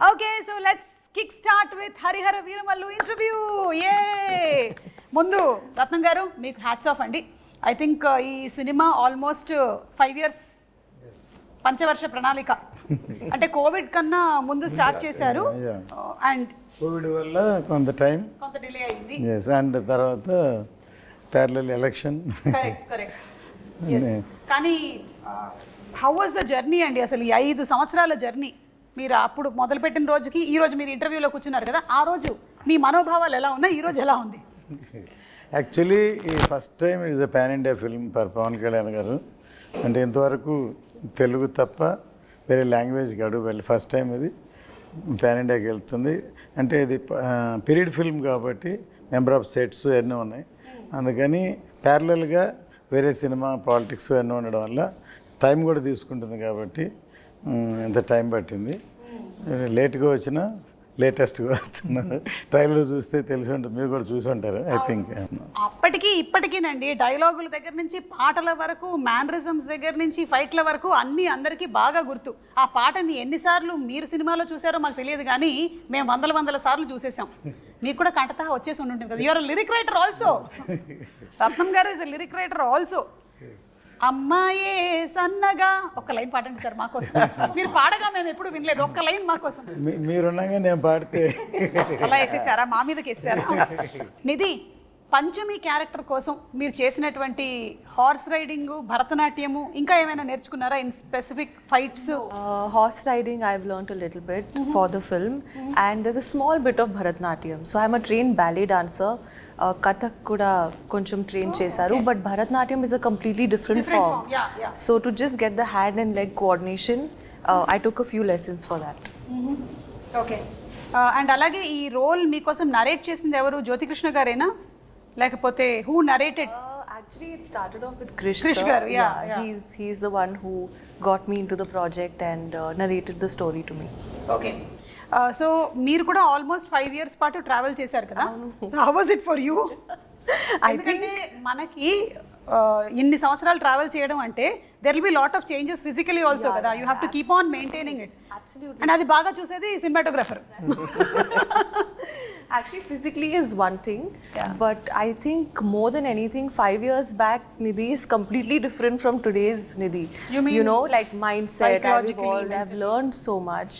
Okay, so let's kickstart with Harihara Veeramallu interview. Yay! ముందు రత్నం గారు మీకు హ్యాట్స్ ఆఫ్ అండి. ఐ థింక్ ఈ సినిమా ఆల్మోస్ట్ 5 years పంచవర్ష ప్రణాళిక అంటే కోవిడ్ కన్నా ముందు స్టార్ట్ చేశారు అండ్ కోవిడ్ వల్ల కొంత డిలే అయింది. అండ్ తర్వాత ప్యారలల్ ఎలక్షన్. కానీ హౌ వాజ్ ద జర్నీ అండి? అసలు ఈ 5 సంవత్సరాల జర్నీ మీరు అప్పుడు మొదలుపెట్టిన రోజుకి ఈ రోజు మీరు ఇంటర్వ్యూలో కూర్చున్నారు కదా, ఆ రోజు మీ మనోభావాలు ఎలా ఉన్నాయి, ఈ రోజు ఎలా ఉంది? యాక్చువల్లీ ఈ first time is a pan India film for Pawan Kalyan garu. అంటే ఇంతవరకు తెలుగు తప్ప వేరే లాంగ్వేజ్కి అడుగు వెళ్ళి ఫస్ట్ టైం ఇది పాన్ ఇండియాకి వెళ్తుంది. అంటే ఇది పీరియడ్ ఫిల్మ్ కాబట్టి మెంబర్ ఆఫ్ సెట్స్ ఎన్నో ఉన్నాయి, అందుకని ప్యారలల్గా వేరే సినిమా పాలిటిక్స్ ఎన్నో ఉండడం వల్ల టైం కూడా తీసుకుంటుంది కాబట్టి ఎంత టైం పట్టింది. లేట్గా వచ్చినా లేటెస్ట్గా వస్తున్నారు. ట్రైలర్ చూస్తే తెలిసి ఉంటుంది, మీరు కూడా చూసి ఉంటారు ఐ థింక్. అప్పటికి ఇప్పటికీనండి డైలాగుల దగ్గర నుంచి పాటల వరకు, మ్యానరిజమ్స్ దగ్గర నుంచి ఫైట్ల వరకు అన్నీ అందరికీ బాగా గుర్తు. ఆ పాటని ఎన్నిసార్లు మీరు సినిమాలో చూసారో మాకు తెలియదు, కానీ మేము వందల సార్లు చూసేసాం. మీకు కూడా కంటతా వచ్చేసి ఉంటుంది కదా. You're lyric writer also. Ratnam garu is lyric writer also. అమ్మాయే సన్నగా ఒక్క లైన్ పాడండి సార్ మాకోసం. మీరు పాడగా మేము ఎప్పుడు వినలేదు, ఒక్క లైన్ మాకోసం. మీరున్నాగా నేను పాడితే అలా వేసేసారా, మా మీదకి వేసారా? నిధి, పంచమి క్యారెక్టర్ కోసం మీరు చేసినటువంటి హార్స్ రైడింగ్, భరతనాట్యము, ఇంకా ఏమైనా నేర్చుకున్నారా in specific fights? Horse riding I've learnt a little bit for the film, and there's a small bit of Bharatnatyam. So I'm a trained ballet dancer. Kathak kuda koncham train chesaru, but Bharatnatyam is a completely different form. Yeah. So to just get the hand and leg coordination, I took a few lessons for that. Okay. And అలాగే ఈ role మీకోసం narrate చేసింది ఎవరు? జ్యోతికృష్ణ గారేనా, లేకపోతే who narrated? Actually, it started off with Krish. Krish sir. garu, yeah. He's the one who got me into the project and narrated the story to me. Okay. So మీరు కూడా almost 5 years పాటు travel చేశారు కదా. How was it for you? ఎందుకంటే మనకి ఇన్ని సంవత్సరాలు travel చేయడం అంటే there will be lot of changes physically also కదా. You have to keep on maintaining it. And అది బాగా చూసేది cinematographer. Actually, physically is one thing, but I think more than anything, 5 years back, Nidhi is completely different from today's Nidhi. You mean, like mindset, I've evolved, I've learned so much.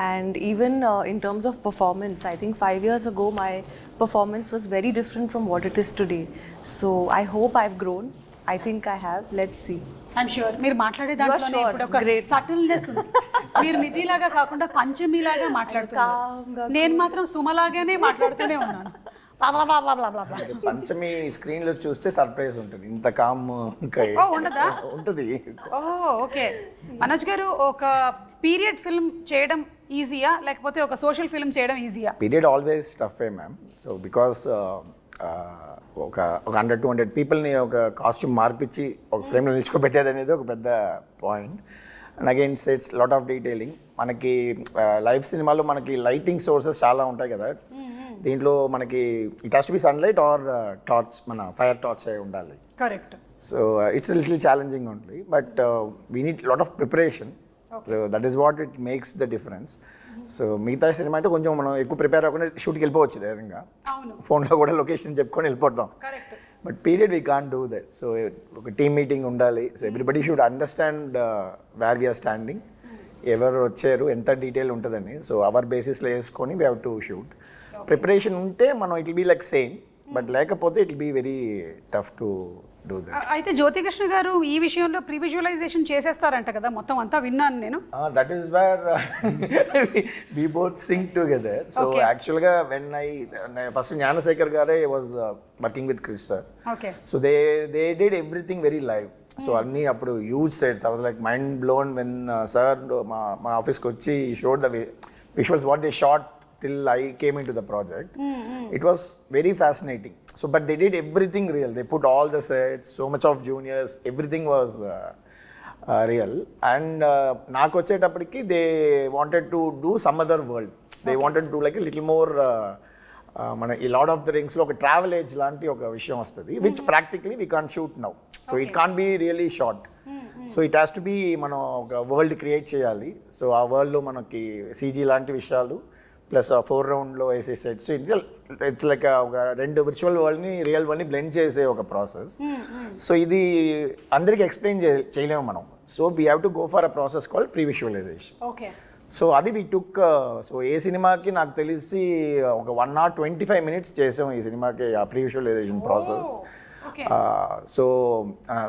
And even in terms of performance, I think 5 years ago, my performance was very different from what it is today. So I hope I've grown. I think I have. Let's see. I'm sure మీరు మాట్లాడే దాంట్లోనే ఇప్పుడు ఒక subtleness ఉంది. మీరు నిధిలాగా కాకుండా పంచమిలాగా మాట్లాడుతున్నారు, నేను మాత్రం సుమలాగానే మాట్లాడుతూనే ఉన్నాను. పంచమి స్క్రీన్ లో చూస్తే సర్ప్రైజ్ ఉంటుంది, ఇంత కామ్ ఉండదా? ఉంటుంది. ఓకే. మనోజ్ గారు, ఒక పీరియడ్ ఫిల్మ్ చేయడం ఈజీయా లేకపోతే ఒక సోషల్ ఫిల్మ్ చేయడం ఈజీయా? Period always tough ma'am. So because ఒక 100-200 పీపుల్ని ఒక కాస్ట్యూమ్ మార్పించి ఒక ఫ్రేమ్లో నిల్చుకోబెట్టేది అనేది ఒక పెద్ద point. And again sets lot of detailing. మనకి లైవ్ సినిమాలో మనకి లైటింగ్ సోర్సెస్ చాలా ఉంటాయి కదా, దీంట్లో మనకి it has to be sunlight or torch, మన ఫైర్ టార్చ్ అయి ఉండాలి. Correct. So it's little challenging only, but we need lot of preparation. So that is what it makes the difference. సో మిగతా సినిమా అయితే కొంచెం మనం ఎక్కువ ప్రిపేర్ అవ్వకుండా షూట్కి వెళ్ళిపోవచ్చు ధైర్యంగా, ఫోన్లో కూడా లొకేషన్ చెప్పుకొని వెళ్ళిపోతాం. But period we can't do that. So ఒక టీమ్ మీటింగ్ ఉండాలి. So everybody should understand where we're standing, ఎవరు వచ్చారు, ఎంత డీటెయిల్ ఉంటుందని. సో అవర్ బేసిస్లో వేసుకొని we have to shoot. Preparation ఉంటే మనం it will be like same, but లేకపోతే it will be very tough to do that. అయితే జ్యోతికృష్ణ గారు ఈ విషయంలో ప్రీ విజువలైజేషన్ చేసేస్తారంట కదా, మొత్తం అంతా విన్నాను నేను. That is where we both sync together. So యాక్చువల్గా వెన్ ఫస్ట్ జ్ఞానశేఖర్ గారే was working with Krish sir. So they did everything very live. So అన్నీ అప్పుడు huge sets. I was like mind blown when sir మా ఆఫీస్కి వచ్చి showed the visuals what they shot till I came into the project. It was very fascinating. So but they did everything real. They put all the sets, so much of juniors, everything was real. And naaku vachetappadiki they wanted to do some other world. They wanted to do like a little more మన ఈ lord of the రింగ్స్లో ఒక travel age లాంటి ఒక విషయం వస్తుంది which practically we can shoot now so it can be really short so it has to be మనం ఒక world create చేయాలి సో ఆ వరల్డ్లో మనకి సీజీ లాంటి విషయాలు ప్లస్ ఆ 4 రౌండ్లో వేసే సెట్స్ ఇట్స్ లైక్ ఒక 2 విర్చువల్ వరల్డ్ని రియల్ వరల్డ్ని బ్లెండ్ చేసే ఒక ప్రాసెస్ సో ఇది అందరికీ ఎక్స్ప్లెయిన్ చేయలేము మనం so we have to go for a process called pre visualization okay so అది వీ టుక్ సో ఏ సినిమాకి నాకు తెలిసి ఒక 1 hour 25 minutes చేసాం ఈ సినిమాకి ఆ pre visualisation process so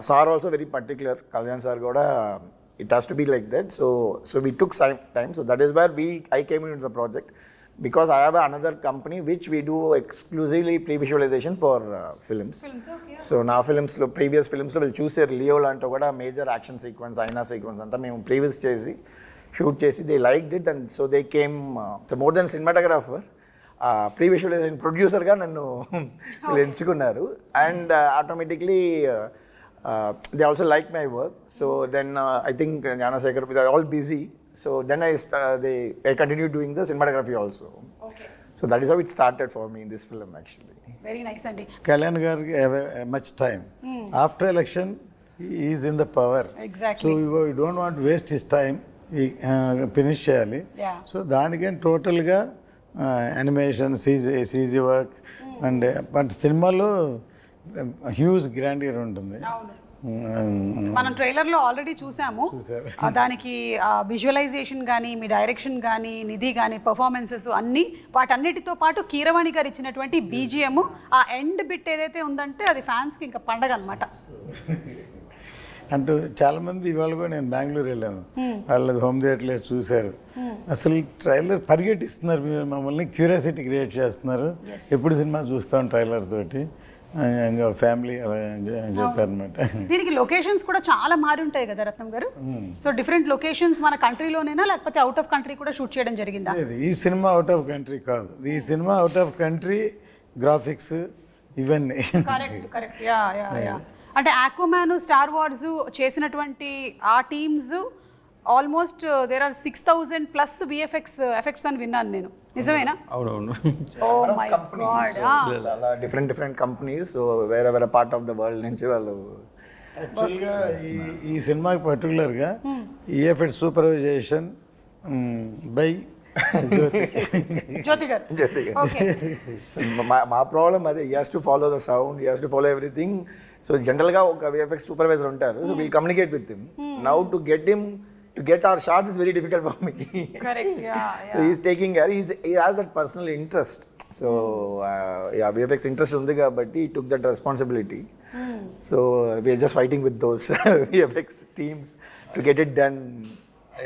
sir also very particular Kalyan sir కూడా it has to be like that so we took time so that is where I came in the project because I have another company which we do exclusively pre-visualization for films. So now previous films lo will choose Leo lanto kuda major action sequence, aina sequence anta mem previous chesi shoot chesi they liked it and so they came so more than cinematographer pre-visualization producer ga nannu will enchukunnaru and automatically they also like my work so then I think Gnanasekhar they are all busy. So then I continued doing the cinematography also. Okay. So that is how it started for me in this film actually. Very nice Andy. Kalyan Gargi have much time. After election, he is in the power. Exactly. So we don't want to waste his time. We finish cheyali. Yeah. So daniki total ga animation, CG work and but cinema lo huge grandeur ఉంటుంది. అవును. మనం ట్రైలర్లో already చూసాము దానికి visualisation కానీ మీ direction కానీ నిధి కానీ performances అన్నీ వాటన్నిటితో పాటు కీరవాణి గారు ఇచ్చినటువంటి బీజిఎం ఆ ఎండ్ బిట్ ఏదైతే ఉందంటే అది ఫ్యాన్స్కి ఇంకా పండగ అనమాట. అంటూ చాలామంది ఇవాళ కూడా నేను బెంగళూరు వెళ్ళాను వాళ్ళది హోమ్ థియేటర్లో చూశారు అసలు ట్రైలర్ పరిగెట్టిస్తున్నారు మమ్మల్ని క్యూరియాసిటీ క్రియేట్ చేస్తున్నారు ఎప్పుడు సినిమా చూస్తాం ట్రైలర్ తోటి ఫ్యామిలీ అలా చెప్పారనమాట. దీనికి లొకేషన్స్ కూడా చాలా మారి ఉంటాయి కదా రత్నం గారు సో డిఫరెంట్ లొకేషన్స్ మన కంట్రీలోనేనా లేకపోతే అవుట్ ఆఫ్ కంట్రీ కూడా షూట్ చేయడం జరిగిందా? ఈ సినిమా అవుట్ ఆఫ్ కంట్రీ కాదు ఈ cinema out of country graphics ఇవన్నీ కరెక్ట్ యా అంటే ఆక్వామ్యాన్ స్టార్ వార్స్ చేసినటువంటి ఆ teams almost there are 6,000 plus VFX effects అని విన్నాను నేను నిజమేనా? అవునవును. ఓ మై గాడ్ చాలా డిఫరెంట్ కంపెనీస్ సో వేరే పార్ట్ ఆఫ్ ద వరల్డ్ నుంచి వాళ్ళు యాక్చువల్గా ఈ సినిమాకి పర్టికులర్గా ఈఎఫ్ఎక్స్ సూపర్వైజేషన్ బై జ్యోతి గారు. మా ప్రాబ్లం అదే he has to follow the sound he has to follow everything so జనరల్గా ఒక విఎఫ్ఎక్స్ సూపర్వైజర్ ఉంటారు so we'll communicate with him now to get our shots is very difficult for me. Correct, yeah. So he's taking care, he has that personal interest. So VFX interest undi kabatti he took that responsibility. So we are just fighting with those VFX teams to get it done.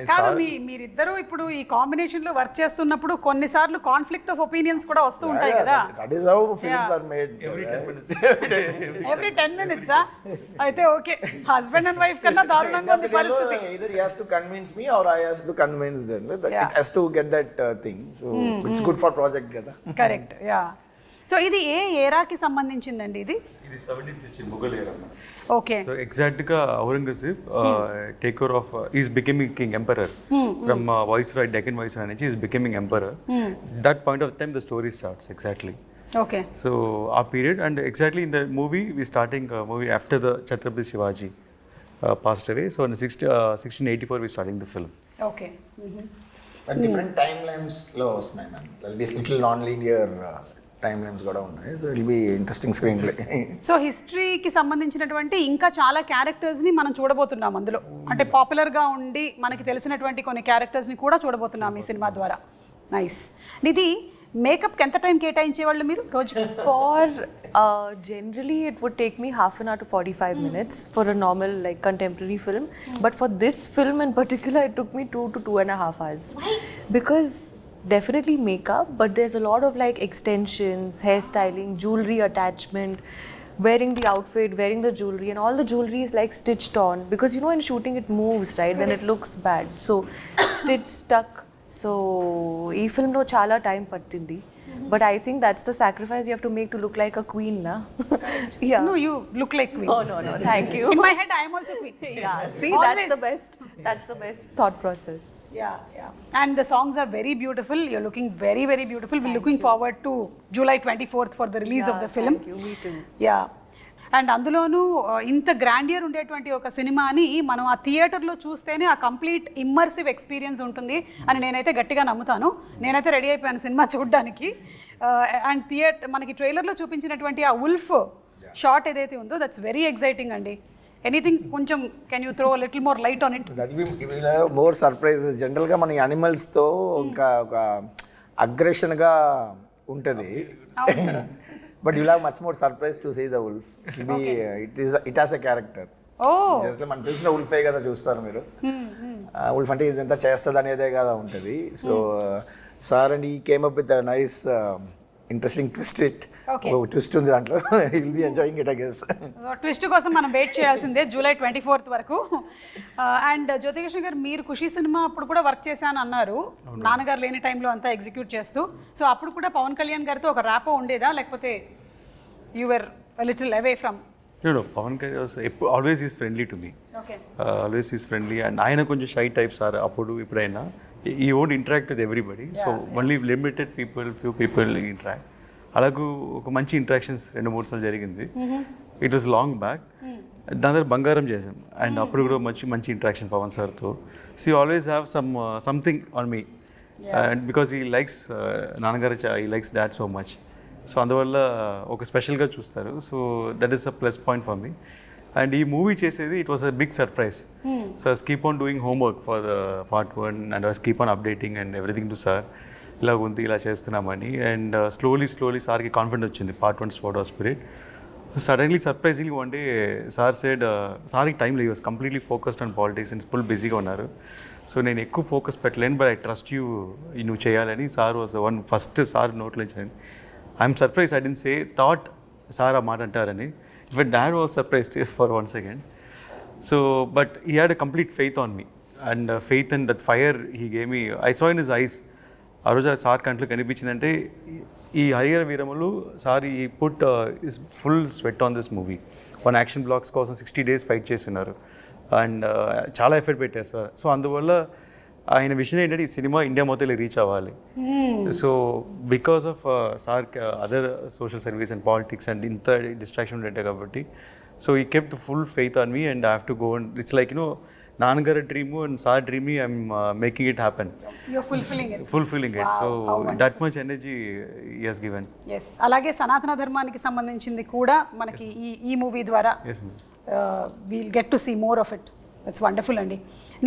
కాదు మీరిద్దరూ ఇప్పుడు ఈ combination లో work చేస్తున్నప్పుడు కొన్నిసార్లు conflict of opinions కూడా వస్తూ ఉంటాయి కదా? That is how films are made. Every 10 minutes అయితే ఓకే హస్బెండ్ అండ్ వైఫ్ కన్నా దారుణంగా ఉంది పరిస్థితి. Either he has to convince me or I has to convince them. It has to get that thing. So it's good for project కదా. Correct, yeah. So ఇది ఏ ఏరాకి సంబంధించిందండి ఇది? ఇది 17th century Mughal era. Okay. So exact గా Aurangzeb take over of is becoming king emperor from viceroy Deccan viceroy నుంచి is becoming emperor. That point of time the story starts exactly. Okay. So our period and exactly in the movie we starting movie after the Chhatrapati Shivaji passed away. So in 1684 we starting the film. Okay. But different timelines లో వస్తున్నాయి man. Little non-linear time lines కూడా ఉన్నాయి so it will be interesting screenplay. సో హిస్టరీకి సంబంధించినటువంటి ఇంకా చాలా క్యారెక్టర్స్ని మనం చూడబోతున్నాం అందులో అంటే పాపులర్గా ఉండి మనకి తెలిసినటువంటి కొన్ని క్యారెక్టర్స్ని కూడా చూడబోతున్నాం ఈ సినిమా ద్వారా. నైస్. నిధి మేకప్కి ఎంత టైం కేటాయించేవాళ్ళు మీరు రోజుకి? For generally it would take me half an hour to 45 minutes for a normal like contemporary film, but for this film in particular it took me 2 to 2.5 hours. Why? Because definitely makeup, but there's a lot of like extensions, hairstyling, jewelry attachment, wearing the outfit, wearing the jewelry, and all the jewelry is like stitched on because you know in shooting it moves, right? Then it looks bad. So stitch stuck. So ee film lo chala time pattindi. But I think that's the sacrifice you have to make to look like a queen, na? Yeah. No, you look like queen. Oh no, thank you. In my head I am also queen. Yeah, see, Always. that's the best. That's the best thought process. Yeah. And the songs are very beautiful. You're looking very, very beautiful. We're looking forward to July 24th for the release of the film. Thank you. Me too. Yeah and అందులోనూ ఇంత grandeur ఉండేటువంటి ఒక సినిమాని మనం ఆ థియేటర్లో చూస్తేనే ఆ కంప్లీట్ ఇమ్మర్సివ్ ఎక్స్పీరియన్స్ ఉంటుంది అని నేనైతే గట్టిగా నమ్ముతాను. నేనైతే రెడీ అయిపోయాను సినిమా చూడడానికి. అండ్ మనకి ట్రైలర్లో చూపించినటువంటి ఆ ఉల్ఫ్ షాట్ ఏదైతే ఉందో దట్స్ వెరీ ఎక్సైటింగ్ అండి. ఎనీథింగ్ కొంచెం can you throw little more light on it? That will have more surprises. జనరల్గా మన యానిమల్స్తో ఇంకా ఒక అగ్రెషన్గా ఉంటుంది. But you'll have much more surprise to see the wolf. It has a character. Just మనకు తెలిసిన ఉల్ఫే కదా చూస్తారు మీరు. ఉల్ఫ్ అంటే ఇదంతా చేస్తుంది అనేదే కదా ఉంటుంది. సో సార్ అండ్ ఈ came up with nice interesting twist ఉంది దాంట్లో. Will be enjoying it I guess. Twist కోసం మనం వెయిట్ చేయాల్సిందే July 24th వరకు. అండ్ జ్యోతికృష్ణ గారు, మీరు ఖుషి సినిమా అప్పుడు కూడా వర్క్ చేశాను అన్నారు, నాన్నగారు లేని టైంలో అంతా ఎగ్జిక్యూట్ చేస్తూ. సో అప్పుడు కూడా పవన్ కళ్యాణ్ గారితో ఒక ర్యాపో ఉండేదా, లేకపోతే you were little away from? No, Pawan Kalyan was always is friendly to me. Okay. Always is friendly, and ఆయన కొంచెం షై టైప్స్ ఆర్ అప్పుడు ఇప్పుడైనా. He won't interact with everybody. So only limited people, few people interact. అలాగూ ఒక మంచి interactions 2-3 సార్లు జరిగింది. It was long back. దాని దగ్గర బంగారం చేసాం అండ్ అప్పుడు కూడా మంచి ఇంట్రాక్షన్ పవన్ సార్తో. So always have something on me and because he likes నాన్నగారు he likes dad so much. So అందువల్ల ఒక స్పెషల్గా చూస్తారు. So that is a plus point for me. And ఈ మూవీ చేసేది it was a big surprise. So I keep on doing homework for the part 1 and I keep on updating and everything to sir. ఇలా ఉంది, ఇలా చేస్తున్నామని. And slowly సార్కి confident వచ్చింది part 1 spot of spirit. Suddenly surprisingly one day sir said, సార్కి time లేదు, completely focused on politics and full బిజీగా ఉన్నారు. సో నేను ఎక్కువ ఫోకస్ పెట్టలేను, బట్ ఐ ట్రస్ట్ యూ, నువ్వు చేయాలని. Sir was one first sir నోట్లో నుంచి. I'm surprise, I didn't say thought sir ఆ మాట అంటారని. But dad was surprised for 1 second. So but he had a complete faith on me, and faith and that fire he gave me, I saw in his eyes. ఆ రోజు sir కంట్లో కనిపించిందంటే ఈ Harihara వీరములు sir ఈ put is full sweat on this movie. 1 action blocks కోసం 60 days fight చేస్తున్నారు and చాలా effort పెట్టారు sir. So అందువల్ల ఆయన విషయం ఏంటంటే ఈ సినిమా ఇండియా మొత్తం రీచ్ అవ్వాలి. So because of sir other social service and politics and ఇంత డిస్ట్రాక్షన్ ఉండే కాబట్టి, సో ఈ kept full faith on me and I have to go and it's like నాన్నగారి dream and sir dream I'm making it happen, fulfilling it. So that much energy he has given. Yes, అలాగే సనాతన ధర్మానికి సంబంధించింది కూడా మనకి ఈ movie ద్వారా we'll get to see more of it. It's wonderful అండి.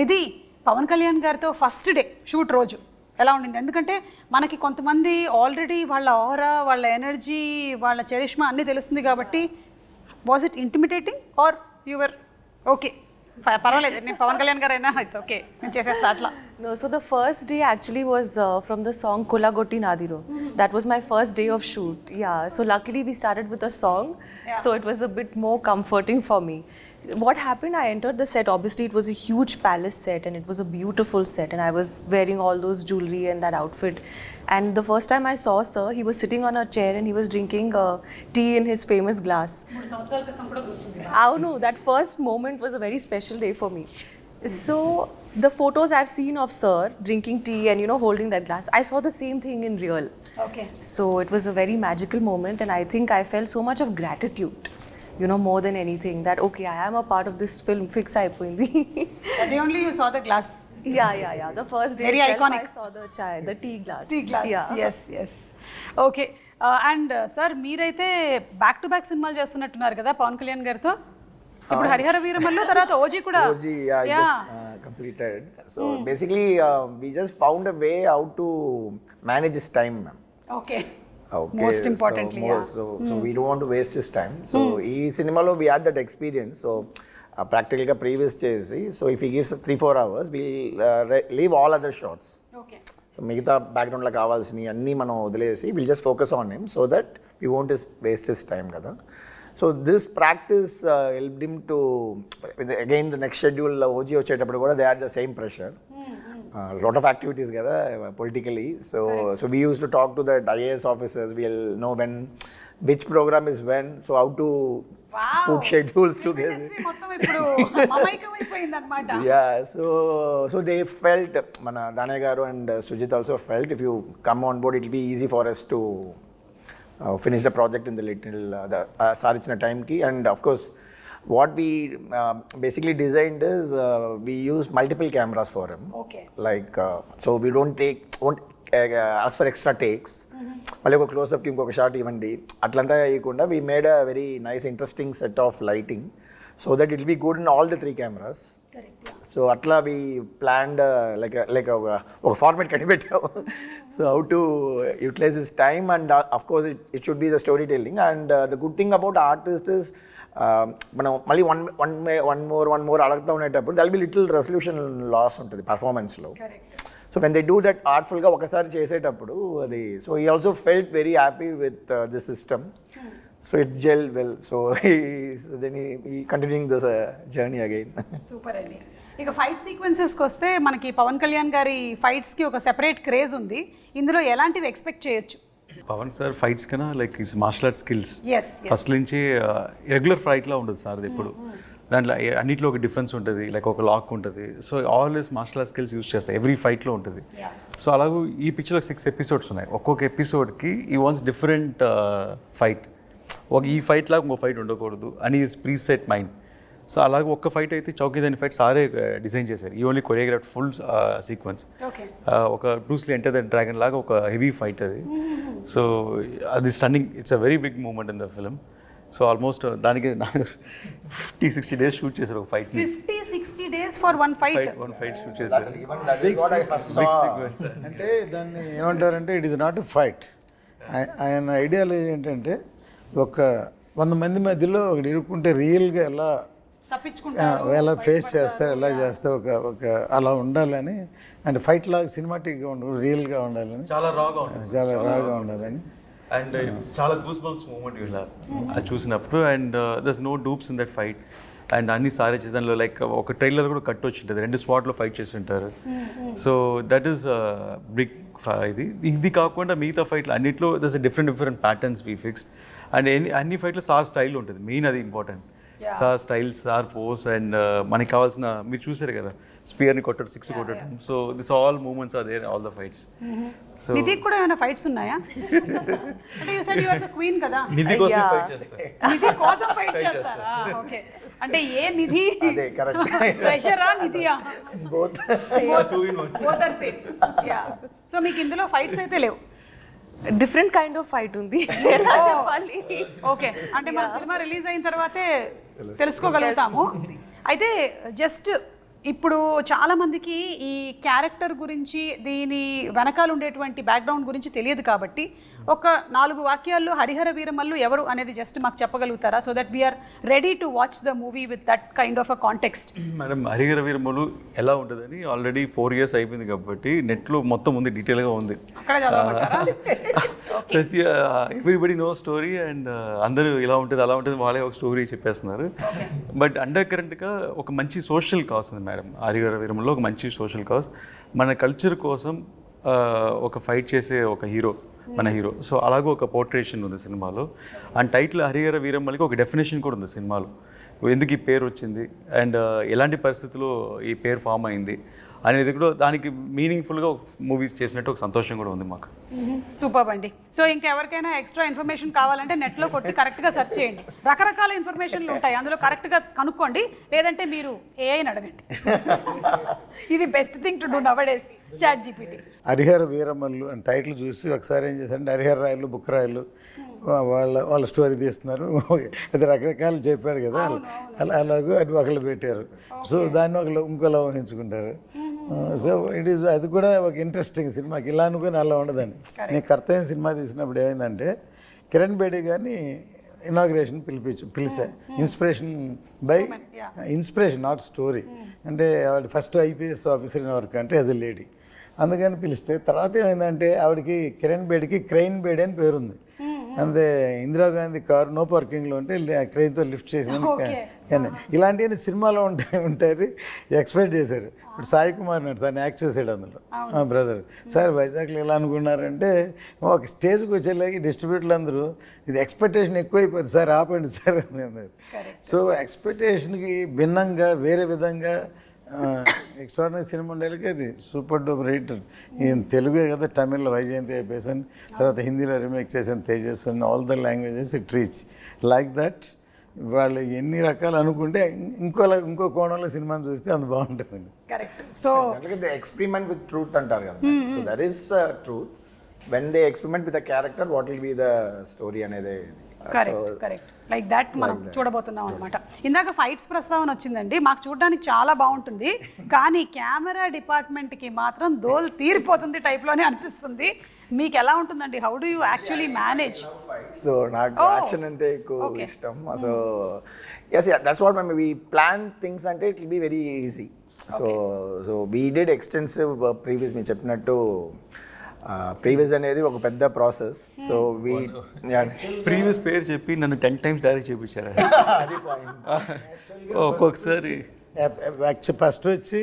నిధి, పవన్ కళ్యాణ్ గారితో ఫస్ట్ డే షూట్ రోజు ఎలా ఉండింది? ఎందుకంటే మనకి కొంతమంది ఆల్రెడీ వాళ్ళ ఆరా, వాళ్ళ ఎనర్జీ, వాళ్ళ చరిష్మా అన్నీ తెలుస్తుంది కాబట్టి, was it intimidating or your okay పర్వాలేదు నేను పవన్ కళ్యాణ్ గారు అయినా ఇట్స్ ఓకే నేను చేసేస్తా అట్లా? No, so the first day actually was from the song Kolagotti Nadiro. That was my first day of shoot. Yeah, so luckily we started with a song, so it was a bit more comforting for me. What happened, I entered the set, obviously it was a huge palace set and it was a beautiful set and I was wearing all those jewelry and that outfit. And the first time I saw sir, he was sitting on a chair and he was drinking tea in his famous glass. Oh no, that first moment was a very special day for me. So the photos I've seen of sir drinking tea and holding that glass, I saw the same thing in real. Okay. So it was a very magical moment and I think I felt so much of gratitude, more than anything, that okay, I am a part of this film. Fix అయిపోయింది. The only you saw the glass. Yeah. The first day Very iconic. I saw the chai, the tea glass. Yeah. Yes. Okay. And sir, మీరైతే back to back సినిమాలు చేస్తున్నట్టున్నారు కదా పవన్ కళ్యాణ్ గారితో. ఇప్పుడు హరిహర వీరమల్లు తర్వాత OG కూడా. OG completed. So basically we just found a way how to manage his time, ma'am. Okay. Most importantly, so we don't want to waste his time. So ఈ సినిమాలో we had that experience. So ప్రాక్టికల్గా previous చేసి, so if he gives 3-4 hours we'll leave all other shots. Okay. So మిగతా బ్యాక్గ్రౌండ్లో కావాల్సినవి అన్నీ మనం వదిలేసి will just focus on him so that we won't waste his time కదా. So this practice helped him to again the next schedule OG వచ్చేటప్పుడు కూడా they are the same pressure. lot of activities kada politically. So we used to talk to the IAS officers. We'll know when which program is when. So how to put schedules together. Industry మొత్తం ఇప్పుడు మమైకమైపోయింది అన్నమాట. Yeah, so they felt, mana Danaya garu and Sujit also felt, if you come on board, it will be easy for us to finish the project in the little Sarichna time ki. And of course, what we basically designed is we use multiple cameras for him. Okay. Like so we won't ask for extra takes. మళ్ళీ ఒక క్లోజ్అప్కి ఇంకొక shot ఇవ్వండి అట్లంతా వేయకుండా we made a very nice interesting set of lighting so that it be good in all the 3 cameras. So అట్లా we planned like ఒక format కనిపెట్టాము. So how to utilise this time and of course it should be the story telling. And the good thing about artist is మనం మళ్ళీ one more అడుగుతూ ఉండేటప్పుడు there'll be little resolution loss ఉంటుంది పర్ఫార్మెన్స్లో. So when they do that ఆర్ట్ఫుల్గా ఒకసారి చేసేటప్పుడు అది so he also felt very happy with this system. So it gel well. So then we continuing this journey again. Super అండి. ఇక fight సీక్వెన్సెస్కి వస్తే మనకి పవన్ కళ్యాణ్ గారి ఫైట్స్కి ఒక సెపరేట్ క్రేజ్ ఉంది. ఇందులో ఎలాంటివి ఎక్స్పెక్ట్ చేయొచ్చు? పవన్ సార్ ఫైట్స్ కన్నా like his martial art skills yes first నుంచి రెగ్యులర్ ఫైట్లా ఉండదు సార్ ఇప్పుడు. దాంట్లో అన్నింటిలో ఒక డిఫరెన్స్ ఉంటుంది, లైక్ ఒక లాక్ ఉంటుంది. So always martial art skills use చేస్తాయి ఎవ్రీ ఫైట్లో ఉంటుంది. సో అలాగే ఈ పిక్చర్లో 6 episodes ఉన్నాయి. ఒక్కొక్క ఎపిసోడ్కి ఈ వాన్స్ డిఫరెంట్ ఫైట్. ఈ ఫైట్ లాగా ఇంకో ఫైట్ ఉండకూడదు అని ప్రీ సెట్ మైండ్. సో అలాగే ఒక్క ఫైట్ అయితే చౌకీదాని ఫైట్ సారే డిజైన్ చేశారు. ఈ ఓన్లీ కొరియోగ్రాఫ్ ఫుల్ సీక్వెన్స్. ఒక బ్రూస్లీ ఎంటర్ ద డ్రాగన్ లాగా ఒక హెవీ ఫైట్ అది. సో అది stunning. It's a very big moment in the film. So almost దానికి 50-60 days షూట్ చేశారు ఒక fight. 50-60 days for one fight shoot చేశారు. అంటే దాన్ని ఏమంటారంటే it is not a fight. ఆయన ఐడియాలజీ ఏంటంటే ఒక 100 మంది మధ్యలో ఒకటి ఇరుక్కుంటే రియల్గా ఎలా ఎలా ఫేస్ చేస్తారు, ఎలా చేస్తారు, ఒక అలా ఉండాలని. అంటే ఫైట్ లాగా సినిమాటిక్గా ఉండదు, రియల్గా ఉండాలని, చాలా రాగా ఉండాలని. అండ్ చాలా గూస్ బంప్స్ మూమెంట్ ఇలా అది చూసినప్పుడు. And there's no dupes in that fight. And అన్ని సారే చేసి దానిలో లైక్ ఒక ట్రైలర్ కూడా కట్ వచ్చి ఉంటుంది, 2 spots ఫైట్ చేసి ఉంటారు. So that is big. ఇది కాకుండా మిగతా ఫైట్లు అన్నింటిలో there's different patterns we fixed. And అన్ని ఫైట్లో సార్ స్టైల్ ఉంటుంది, మెయిన్ అది important. Sir style, sir pose. And మనకి కావాల్సిన మీరు చూసారు కదా స్పియర్ని కొట్టడం, 6 కొట్టడం. So this all moments are there all the fights. So Nidhi కూడా ఏమైనా ఫైట్స్ ఉన్నాయా? అంటే you said you are the queen కదా, నిధి కోసం ఫైట్ చేస్తారు. నిధి కోసం ఫైట్ చేస్తారా? ఓకే. అంటే ఏ నిధి? అదే కరెక్ట్. ప్రెషరా నిధియా? Both are same. Yeah. So మీకు ఇందులో ఫైట్స్ అయితే లేవు? డిఫరెంట్ కైండ్ ఆఫ్ ఫైట్ ఉంది చెప్పాలి. ఓకే. అంటే మన సినిమా రిలీజ్ అయిన తర్వాతే తెలుసుకోగలుగుతాము. అయితే జస్ట్ ఇప్పుడు చాలామందికి ఈ క్యారెక్టర్ గురించి, దీని వెనకాల ఉండేటువంటి బ్యాక్గ్రౌండ్ గురించి తెలియదు కాబట్టి ఒక 4 వాక్యాల్లో హరిహర వీరమల్లు ఎవరు అనేది జస్ట్ మాకు చెప్పగలుగుతారా? So that we're ready to watch the movie with that kind of a context. Madam Harihara Veeramallu ఎలా ఉంటుందని ఆల్రెడీ 4 years అయిపోయింది కాబట్టి నెట్లో మొత్తం ఉంది, డీటెయిల్గా ఉంది. అక్కడ చదవమంటారా? ప్రతి ఎవ్రీబడి నో స్టోరీ. అండ్ అందరూ ఇలా ఉంటుంది అలా ఉంటుంది వాళ్ళే ఒక స్టోరీ చెప్పేస్తున్నారు. బట్ అండర్ కరెంట్గా ఒక మంచి సోషల్ కాజ్ ఉంది మేడం హరిహర వీరమల్లో. ఒక మంచి సోషల్ కాజ్, మన కల్చర్ కోసం ఒక ఫైట్ చేసే ఒక హీరో మన హీరో. సో అలాగే ఒక పోర్ట్రేషన్ ఉంది సినిమాలో. అండ్ టైటిల్ హరిహర వీరమల్లికి ఒక డెఫినేషన్ కూడా ఉంది సినిమాలో, ఎందుకు ఈ పేరు వచ్చింది అండ్ ఎలాంటి పరిస్థితుల్లో ఈ పేరు ఫామ్ అయింది అనేది కూడా దానికి మీనింగ్ఫుల్గా మూవీస్ చేసినట్టు ఒక సంతోషం కూడా ఉంది మాకు. సూపర్ అండి. సో ఇంకెవరికైనా ఎక్స్ట్రా ఇన్ఫర్మేషన్ కావాలంటే నెట్లో కొట్టి కరెక్ట్గా సెర్చ్ చేయండి. రకరకాల ఇన్ఫర్మేషన్లు ఉంటాయి, అందులో కరెక్ట్గా కనుక్కోండి. లేదంటే మీరు ఏఐని అడగండి. ఇది best thing to do nowadays, ChatGPT. Hari Hara Veera Mallu అని టైటిల్ చూసి ఒకసారి ఏం చేశారంటే హరిహర రాయలు, బుక్ రాయలు వాళ్ళ స్టోరీ తీస్తున్నారు. అది రకరకాలు చెప్పాడు కదా, అలాగూ అది ఒకళ్ళు పెట్టారు. సో దాన్ని ఒకళ్ళు ఇంకోలా ఊహించుకుంటారు. సో ఇట్ ఈస్ అది కూడా ఒక ఇంట్రెస్టింగ్ సినిమాకి. ఇలా అనుకుని అలా ఉండదండి. నేను కర్తవ్యం సినిమా తీసినప్పుడు ఏమైందంటే కిరణ్ బేడి గారిని ఇనాగ్రేషన్ పిలిచా. Inspiration not story. అంటే ఆవిడ first IPS officer in work అంటే యాజ్ ఎ లేడీ, అందుకని పిలిస్తే తర్వాత ఏమైందంటే ఆవిడకి కిరణ్ బేడికి క్రెయిన్ బేడి అని పేరుంది. అంతే ఇందిరాగాంధీ కారు నో పార్కింగ్లో ఉంటే క్రెయిన్తో లిఫ్ట్ చేసింది. ఇలాంటివన్నీ సినిమాలో ఉంటాయి ఎక్స్పెక్ట్ చేశారు. ఇప్పుడు సాయి కుమార్ నాడు తను యాక్ట్ చేసాడు అందులో బ్రదర్. సార్ వైజాగ్లో ఎలా అనుకున్నారంటే ఒక స్టేజ్కి వచ్చేలాగి డిస్ట్రిబ్యూటర్లు అందరూ ఇది ఎక్స్పెక్టేషన్ ఎక్కువైపోతుంది సార్ ఆపండి సార్ అని అన్నారు. సో ఎక్స్పెక్టేషన్కి భిన్నంగా వేరే విధంగా ఎక్స్ట్రాడినరీ సినిమా ఉండేది. అది సూపర్ డూపర్ హిట్. ఈయన తెలుగే కదా, తమిళ్లో వైజయంతి అయిపోయాను, తర్వాత హిందీలో రీమేక్ చేసాను తేజస్వన్, all the languages it reach like that. వాళ్ళు ఎన్ని రకాలు అనుకుంటే ఇంకో కోణంలో సినిమాని చూస్తే అంత బాగుంటుందండి. Correct. So experiment with truth అంటారు కదా, so that is truth. When they experiment with the character what will be the story అనేది. కరెక్ట్ లైక్ దాట్ మనం చూడబోతున్నాం అనమాట. ఇందాక ఫైట్స్ ప్రస్తావన వచ్చిందండి, మాకు చూడడానికి చాలా బాగుంటుంది, కానీ కెమెరా డిపార్ట్మెంట్కి మాత్రం దోలు తీరిపోతుంది టైప్లోనే అనిపిస్తుంది. మీకు ఎలా ఉంటుందండి? How do you actually manage? So నాకు యాక్షన్ అంటే ఎక్కువ ఇష్టం. So yes, that's what we plan things అంటే it will be very easy. So we did extensive previous, మీరు చెప్పినట్టు ప్రీవియస్ అనేది ఒక పెద్ద ప్రాసెస్. సో ప్రీవియస్ పేరు చెప్పి నన్ను 10 times డైరెక్ట్ చేయించారు. ఒక్కొక్కసారి ఫస్ట్ వచ్చి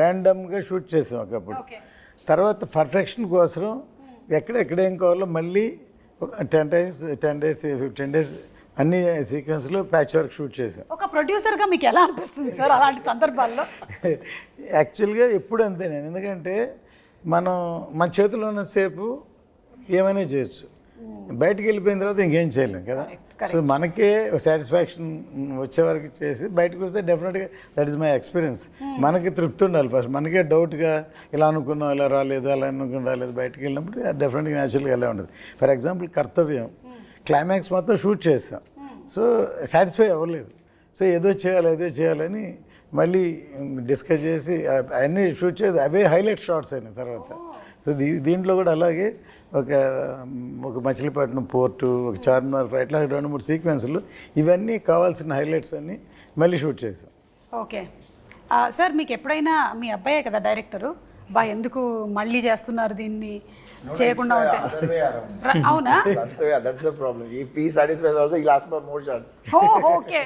ర్యాండమ్గా షూట్ చేసాం ఒకప్పుడు. తర్వాత పర్ఫెక్షన్ కోసం ఎక్కడేం కావాలో మళ్ళీ 10 days 15 days అన్ని సీక్వెన్స్లో ప్యాచ్ వర్క్ షూట్ చేసాం. ఒక ప్రొడ్యూసర్గా మీకు ఎలా అనిపిస్తుంది సార్ అలాంటి సందర్భాల్లో? యాక్చువల్గా ఎప్పుడు అంతే నేను, ఎందుకంటే మనం మన చేతిలో ఉన్నసేపు ఏమైనా చేయొచ్చు, బయటికి వెళ్ళిపోయిన తర్వాత ఇంకేం చేయలేం కదా. సో మనకే సాటిస్ఫాక్షన్ వచ్చే వరకు చేసి బయటకు వస్తే డెఫినెట్గా దట్ ఈస్ మై ఎక్స్పీరియన్స్. మనకి తృప్తి ఉండాలి ఫస్ట్. మనకే డౌట్గా ఇలా అనుకున్నాం ఇలా రాలేదు అలా అనుకుని రాలేదు, బయటకు వెళ్ళినప్పుడు డెఫినెట్గా న్యాచురల్గా ఎలా ఉండదు. ఫర్ ఎగ్జాంపుల్ కర్తవ్యం క్లైమాక్స్ మొత్తం షూట్ చేస్తాం, సో సాటిస్ఫై అవ్వలేదు. సో ఏదో చేయాలని మళ్ళీ డిస్కస్ చేసి అన్నీ షూట్ చేసి అవే హైలైట్ షాట్స్ అయినాయి తర్వాత. సో దీంట్లో కూడా అలాగే ఒక మచిలీపట్నం పోర్టు, ఒక చార్మినార్ ఫైట్, ఇట్లా 2-3 సీక్వెన్స్లు ఇవన్నీ కావాల్సిన హైలైట్స్ అన్నీ మళ్ళీ షూట్ చేసాం. ఓకే సార్, మీకు ఎప్పుడైనా మీ అబ్బాయే కదా డైరెక్టరు, ఎందుకు మళ్ళీ చేస్తున్నారు దీన్ని చేయకుండా ఉంటే? అవునా? That's the problem. If he satisfies also he last for more shots. Okay.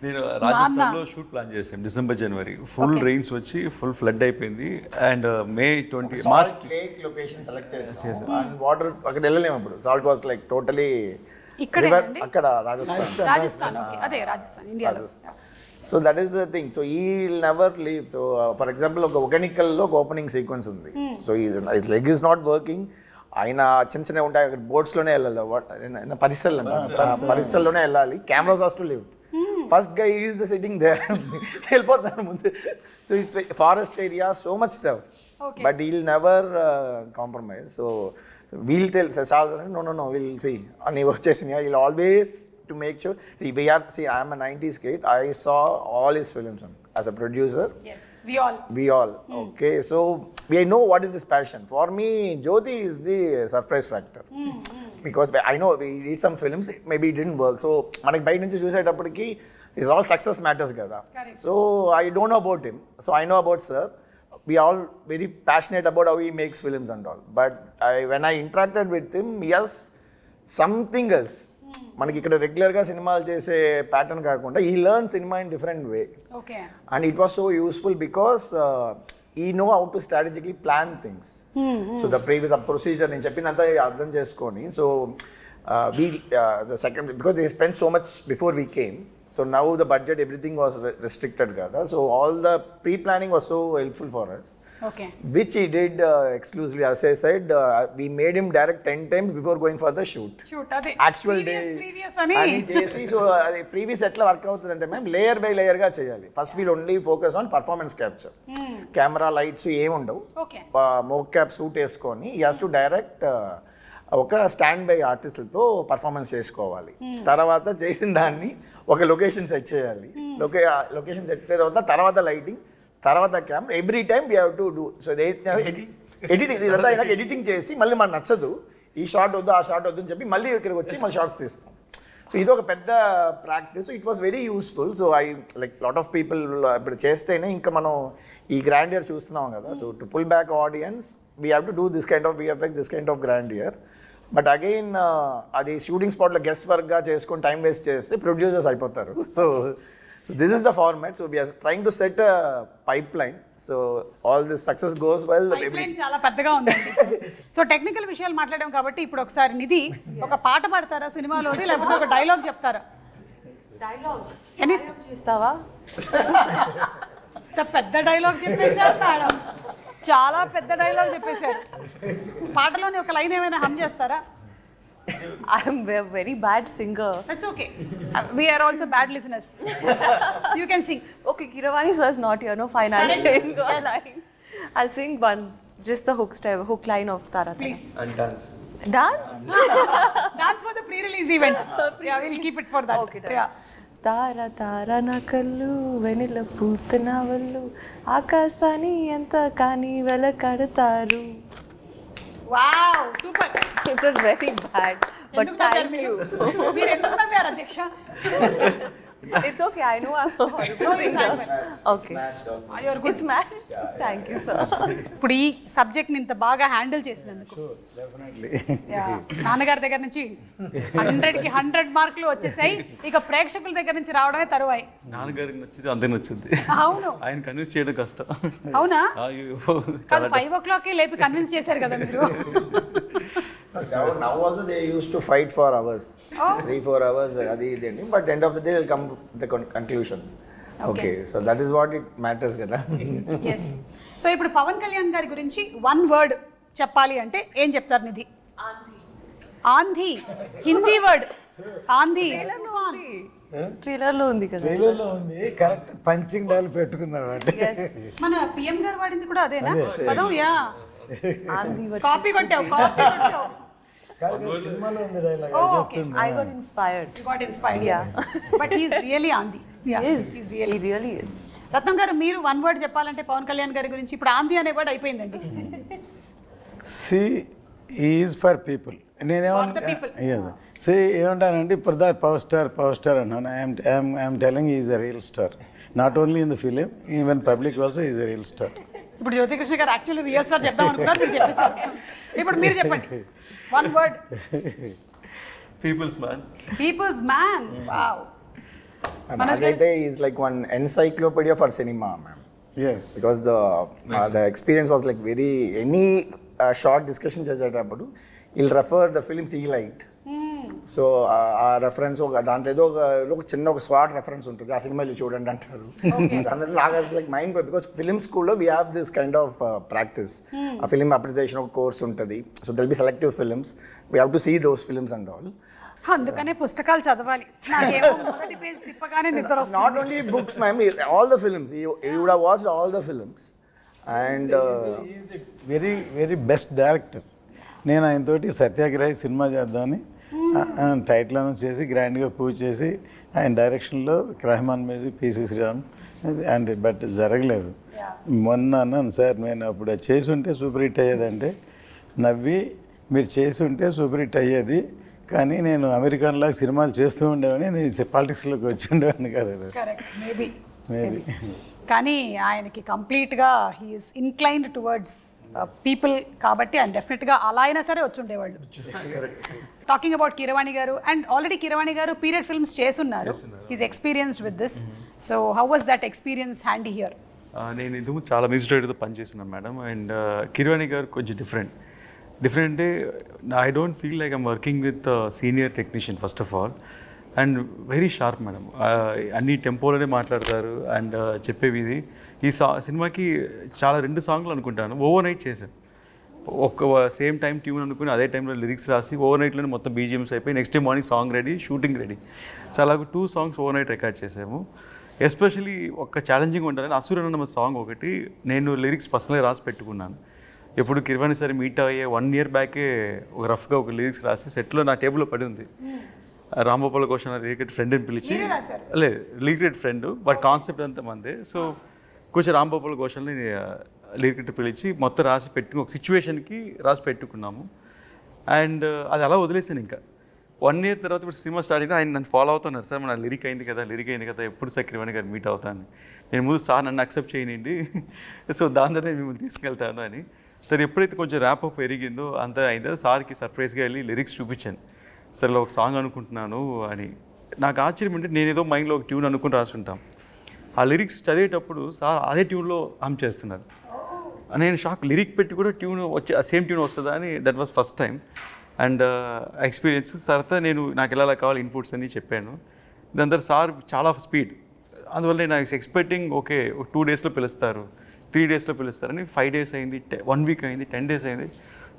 నేను రాజస్థాన్లో షూట్ ప్లాన్ చేశాను డిసెంబర్ జనవరి. ఫుల్ రెయిన్స్ వచ్చి ఫుల్ ఫ్లడ్ అయిపోయింది. And May 20 March lake location select చేసాం. అండ్ వాటర్ అక్కడ వెళ్ళలేము. అప్పుడు సాల్ట్ వాస్ లైక్ టోటలీ ఇక్కడ అక్కడ రాజస్థాన్, ఇండియాలో. So that is the thing. So he will never leave. So for example ఒక ఒకెనికల్లో ఒక ఓపెనింగ్ సీక్వెన్స్ ఉంది. So he leg is not working. ఆయన చిన్న ఉంటాయి అక్కడ బోట్స్లోనే వెళ్ళాలి, పరిసల్లోనే వెళ్ళాలి. Cameras has to live. First guy is the sitting there, వెళ్ళిపోతాను ముందు. So it's forest area, so much tough, but he will never compromise. So we'll tell no will see అని వచ్చేసి will always to make sure. I am a 90s kid. I saw all his films as a producer. Yes, we all. Okay, so we know what is his passion. For me, Jyoti is the surprise factor. Because I know we did some films, maybe it didn't work. So manaki bite nunchi chusettappudiki is all success matters kada. So I don't know about him. So I know about sir. We all very passionate about how he makes films and all. But when I interacted with him, yes, something else. మనకి ఇక్కడ రెగ్యులర్గా సినిమాలు చేసే pattern కాకుండా we learn cinema in different way. And it was so useful because we know how to strategically plan things. So the previous procedure నేను చెప్పినంత అర్థం చేసుకొని, so the second because they spend so much before we came. So now the budget everything was restricted కదా. So all the pre planning was so helpful for us. Okay. Which he did exclusively. As I said, we made him direct 10 times before going for the shoot. Actual day. Ani chesi, so previous etla work avutundante ma'am layer by layer ga cheyali. First we'll only focus on performance capture. Camera lights em undavu. Okay. Mocap suit esకొని he has to direct ఒక stand by ఆర్టిస్ట్లతో performance చేసుకోవాలి. తర్వాత చేసిన దాన్ని ఒక location set చేయాలి. Location set చేసిన తర్వాత lighting, తర్వాత camera, every time we have to do. So editing ఇదంతా అయినాక ఎడిటింగ్ చేసి మళ్ళీ మనకు నచ్చదు, ఈ షార్ట్ వద్దు ఆ షార్ట్ వద్దు అని చెప్పి మళ్ళీ ఇక్కడికి వచ్చి మళ్ళీ షార్ట్స్ తీస్తాం. సో ఇది ఒక పెద్ద practice. It was very useful. So I like lot of people ఇప్పుడు చేస్తేనే ఇంకా మనం ఈ గ్రాండియర్ చూస్తున్నాం కదా. So to pull back audience we have to do this kind of VFX, this kind of grandeur. But again అది shooting స్పాట్లో guest వర్క్గా చేసుకొని టైం వేస్ట్ చేస్తే ప్రొడ్యూసర్స్ అయిపోతారు. So this is the format. So we're trying to set a pipeline. So all this success goes well. చాలా పెద్దగా ఉందండి. So technical విషయాలు మాట్లాడాం కాబట్టి ఇప్పుడు ఒకసారి నిధి ఒక పాట పాడతారా సినిమాలోది, లేకపోతే ఒక డైలాగ్ చెప్తారా? డైలాగ్ చేస్తావా? పెద్ద డైలాగ్ చెప్పేశారు మేడం, చాలా పెద్ద డైలాగ్ చెప్పేశారు. పాటలోని ఒక లైన్ ఏమైనా హమ్ చేస్తారా? I'm a very bad singer. That's okay. We are also bad listeners. You can sing. Okay, Kiravani sir is not here. No fine. I'll sing a line. I'll sing one, just the hook line of Tara Tara. Please. And dance. Dance? Dance for the pre-release event. Yeah, we'll keep it for that. Okay, done. Yeah. తార తార నా కళ్ళు వెనిల పూతన వల్లు ఆకాశాన్ని ఎంత కానీ వెలకడతారు. Wow, super. It was very bad, but thank you. మీరు ఎందుకు నవ్వారు అధ్యక్ష? It's okay. I know I'm a horrible singer. Okay. You're good. It's matched. Thank you, sir. ఇప్పుడు ఈ సబ్జెక్ట్ని ఇంత బాగా హ్యాండిల్ చేసినందుకు డెఫినెట్లీ నాన్నగారి దగ్గర నుంచి 100కి 100 మార్కులు వచ్చేసాయి. ఇక ప్రేక్షకుల దగ్గర నుంచి రావడమే తరువాయి. నాన్నగారికి నచ్చింది అందరికి నచ్చింది. అవును, ఆయన కన్విన్స్ చేయడం కష్టం. అవునా? అయ్యో, కాదు 5 o'clock లేపి కన్విన్స్ చేశారు కదా మీరు. Now also they used to fight for hours, 3-4 hours. Adi ideni. But end of the day they'll come to the conclusion. Okay, so that is what it matters కదా. ఎస్. సో ఇప్పుడు పవన్ కళ్యాణ్ గారి గురించి 1 word చెప్పాలి అంటే ఏం చెప్తారు నిధి? ఆంధీ. Hindi word ఆంధీ. Trailer లో ఉంది కదా. ట్రైలర్లో ఉంది. కరెక్ట్ పంచింగ్ డైల్ పెట్టుకుందాం అంటే మన పిఎం గారు వాడింది కూడా అదేనా పదం? యా, ఆంధీ కాపీ కొట్టావు, కాపీ కొట్టావు. సినిమాలో ఉంది dialogue. I got inspired. You got inspired. Yeah. But he is really Andhi. Yeah, he's really. He really is. రత్నం గారు మీరు 1 word చెప్పాలంటే పవన్ కళ్యాణ్ గారి గురించి ఇప్పుడు ఆంధీ అనే వర్డ్ అయిపోయిందండి. She is for people. ఏమంటానంటే ఇప్పుడు దా పవర్ స్టార్ అన్నాను. I'm telling is a real star. Not only in the film, even public also is a real star. ఇప్పుడు జ్యోతికృష్ణ గారు యాక్చువల్లీ రియల్ స్టార్ చెప్దాం అనుకున్నారు, మీరు చెప్పేశారు. ఇప్పుడు మీరు చెప్పండి 1 word. People's man. People's man. Wow. నాకైతే is like one encyclopedia for cinema ma'am. Yes. Because the experience was like very any short discussion చేసేటప్పుడు will refer the films he light. So ఆ రెఫరెన్స్ దాంట్లో ఏదో ఒక చిన్న ఒక swat reference ఉంటుంది, ఆ సినిమాలు చూడండి అంటారు. దాంట్లో నాకు లైక్ మైండ్, బికాస్ ఫిలిం స్కూల్లో we have this kind of practice. ఆ ఫిలిం అప్రిసియేషన్ ఒక కోర్స్ ఉంటుంది. So they'll be selective films, we have to see those films and all. అందుకనే పుస్తకాలు చదవాలి. నాకేమో మొదటి పేజ్ తిప్పగానే నిద్ర వస్తుంది. Not only books, ma'am, all the films. You would have watched all the films. And is very very best director. నేను ఆయనతోటి సత్యాగ్రహి సినిమా చేద్దామని టైటిల్ అనౌన్స్ చేసి గ్రాండ్గా పూజ చేసి ఆయన డైరెక్షన్లో Rahman music, PC Sreeram and but జరగలేదు. మొన్న అన్నాను సార్ నేను అప్పుడు చేసి ఉంటే సూపర్ హిట్ అయ్యేదంటే నవ్వి మీరు చేసి ఉంటే సూపర్ హిట్ అయ్యేది, కానీ నేను అమెరికన్ లాగా సినిమాలు చేస్తూ ఉండేవాడిని, నేను పాలిటిక్స్లోకి వచ్చి ఉండేవాడిని కదా. Correct, maybe. మేబీ కానీ ఆయనకి కంప్లీట్గా హీఈస్ ఇన్క్లైన్డ్ టువర్డ్స్ పీపుల్ కాబట్టి ఆయన డెఫినెట్గా అలా అయినా సరే వచ్చి ఉండేవాళ్ళు. టాకింగ్ అబౌట్ కీరవాణి గారు, అండ్ ఆల్రెడీ కీరవాణి గారు పీరియడ్ ఫిల్మ్స్ చేస్తున్నారు. He's experienced with this. So how was that experience handy here? నేను ఇందుకు చాలా మ్యూజిక్ డైరెక్టర్తో పనిచేస్తున్నాను మేడం. అండ్ కీరవాణి గారు కొంచెం డిఫరెంట్ అంటే I don't feel like I'm working with senior technician first of all. And very sharp madam. అన్ని టెంపోలోనే మాట్లాడతారు. And చెప్పేవి ఇది ఈ సినిమాకి చాలా 2 సాంగ్లు అనుకుంటాను ఓవర్ నైట్ చేశాను. ఒక సేమ్ టైం ట్యూన్ అనుకుని అదే టైంలో లిరిక్స్ రాసి ఓవర్ నైట్లోనే మొత్తం బీజిఎమ్స్ అయిపోయి next day morning song ready, shooting ready. So అలాగే 2 songs ఓవర్ నైట్ రికార్డ్ చేసాము. ఎస్పెషలీ ఒక ఛాలెంజింగ్ ఉంటుందని అసురన్న సాంగ్ ఒకటి నేను లిరిక్స్ పర్సనల్గా రాసి పెట్టుకున్నాను. ఎప్పుడు కిరవాణి సరే మీట్ అయ్యే 1 year బ్యాకే ఒక రఫ్గా ఒక లిరిక్స్ రాసి సెట్లో నా టేబుల్లో పడి ఉంది. రాంగోపాల్ ఘోష్ లిరికెట్ ఫ్రెండ్ అని పిలిచి, లేదు లిరికెట్ ఫ్రెండ్ బట్ కాన్సెప్ట్ అంతా మందే. సో కొంచెం రాంగోపాల్ ఘోష్ని లిరికెట్ పిలిచి మొత్తం రాసి పెట్టుకుని ఒక సిచ్యువేషన్కి రాసి పెట్టుకున్నాము. అండ్ అది అలా వదిలేసాను. ఇంకా 1 year తర్వాత ఇప్పుడు సినిమా స్టార్ట్ అయింది, ఆయన నన్ను ఫాలో అవుతున్నారు, సార్ మన లిరిక్ అయింది కదా ఎప్పుడు సక్రివాణి గారు మీట్ అవుతాను. నేను ముందు సార్ నన్ను అక్సెప్ట్ చేయనండి, సో దాని ద్వారా మిమ్మల్ని తీసుకెళ్తాను అని. సార్ ఎప్పుడైతే కొంచెం ర్యాప్ అప్ పెరిగిందో అంతా అయిందో సార్కి సర్ప్రైజ్గా వెళ్ళి లిరిక్స్ చూపించాను. సార్ ఇలా ఒక సాంగ్ అనుకుంటున్నాను అని. నాకు ఆశ్చర్యం అంటే నేను ఏదో మైండ్లో ఒక ట్యూన్ అనుకుని రాసుకుంటాం, ఆ లిరిక్స్ చదివేటప్పుడు సార్ అదే ట్యూన్లో హమ్ చేస్తున్నారు. నేను షాక్, లిరిక్ పెట్టి కూడా ట్యూన్ వచ్చి ఆ సేమ్ ట్యూన్ వస్తుందా అని. That was first time and experience. తర్వాత నేను నాకు ఎలా కావాలి ఇన్పుట్స్ అని చెప్పాను. దాని తర్వాత సార్ చాలా స్పీడ్, అందువల్ల నాకు ఎక్స్పెక్టింగ్ ఓకే 2 daysలో పిలుస్తారు, 3 daysలో పిలుస్తారని. 5 days అయింది, 1 week అయింది, 10 days అయింది.